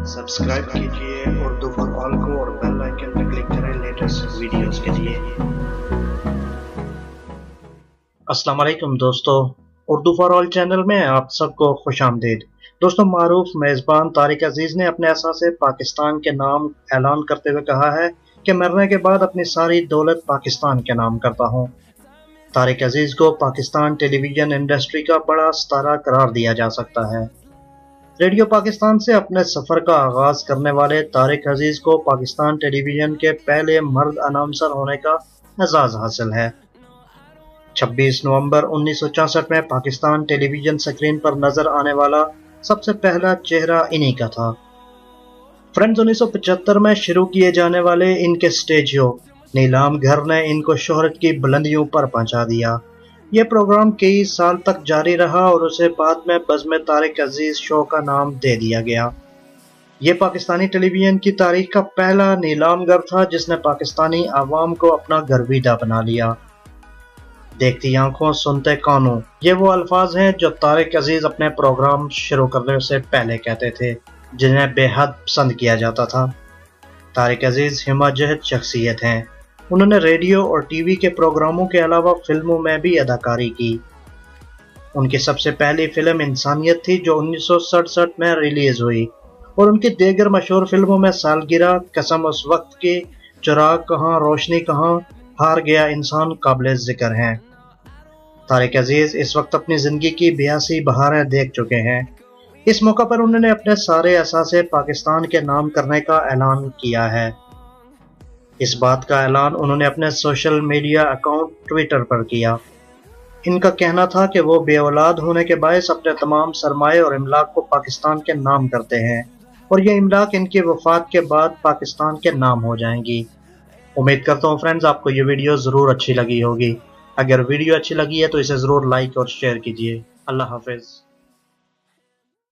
Subscribe कीजिए Urdu for all को और बेल आइकन पर क्लिक करें लेटेस्ट वीडियोस के लिए। अस्सलाम वालेकुम दोस्तों, उर्दू फॉर ऑल चैनल में आप सबको खुशामदीद। दोस्तों, मारूफ मेज़बान तारिक अजीज़ ने अपने असासे पाकिस्तान के नाम ऐलान करते हुए कहा है कि मरने के बाद अपनी सारी दौलत पाकिस्तान के नाम करता हूँ। तारिक अजीज़ को पाकिस्तान टेलीविज़न इंडस्ट्री का बड़ा सितारा करार दिया जा सकता है। रेडियो पाकिस्तान से अपने सफ़र का आगाज़ करने वाले तारिक अजीज़ को पाकिस्तान टेलीविज़न के पहले मर्द अनाउंसर होने का एजाज़ हासिल है। 26 नवंबर 1964 में पाकिस्तान टेलीविज़न स्क्रीन पर नज़र आने वाला सबसे पहला चेहरा इन्हीं का था। फ्रेंड्स 1975 में शुरू किए जाने वाले इनके स्टेज शो नीलाम घर ने इनको शोहरत की बुलंदियों पर पहुंचा दिया। यह प्रोग्राम कई साल तक जारी रहा और उसे बाद में बज़्म तारिक अजीज़ शो का नाम दे दिया गया। यह पाकिस्तानी टेलीविज़न की तारीख का पहला नीलाम घर था जिसने पाकिस्तानी आवाम को अपना गर्विदा बना लिया। देखती आंखों सुनते कानों, ये वो अल्फाज हैं जो तारिक अजीज़ अपने प्रोग्राम शुरू करने से पहले कहते थे, जिन्हें बेहद पसंद किया जाता था। तारिक अजीज़ हिमाजहत शख्सियत हैं। उन्होंने रेडियो और टीवी के प्रोग्रामों के अलावा फिल्मों में भी अदाकारी की। उनकी सबसे पहली फिल्म इंसानियत थी जो 1967 में रिलीज हुई और उनकी दीगर मशहूर फिल्मों में सालगिरह, कसम उस वक्त की, चिराग कहाँ, रोशनी कहाँ, हार गया इंसान काबिल जिक्र हैं। तारिक अजीज़ इस वक्त अपनी ज़िंदगी की 82 बहारें देख चुके हैं। इस मौका पर उन्होंने अपने सारे असासे पाकिस्तान के नाम करने का ऐलान किया है। इस बात का ऐलान उन्होंने अपने सोशल मीडिया अकाउंट ट्विटर पर किया। इनका कहना था कि वो बेऔलाद होने के बायस अपने तमाम सरमाए और इमलाक को पाकिस्तान के नाम करते हैं और ये इमलाक इनकी वफात के बाद पाकिस्तान के नाम हो जाएंगी। उम्मीद करता हूँ फ्रेंड्स आपको ये वीडियो ज़रूर अच्छी लगी होगी। अगर वीडियो अच्छी लगी है तो इसे ज़रूर लाइक और शेयर कीजिए। अल्लाह हाफिज़।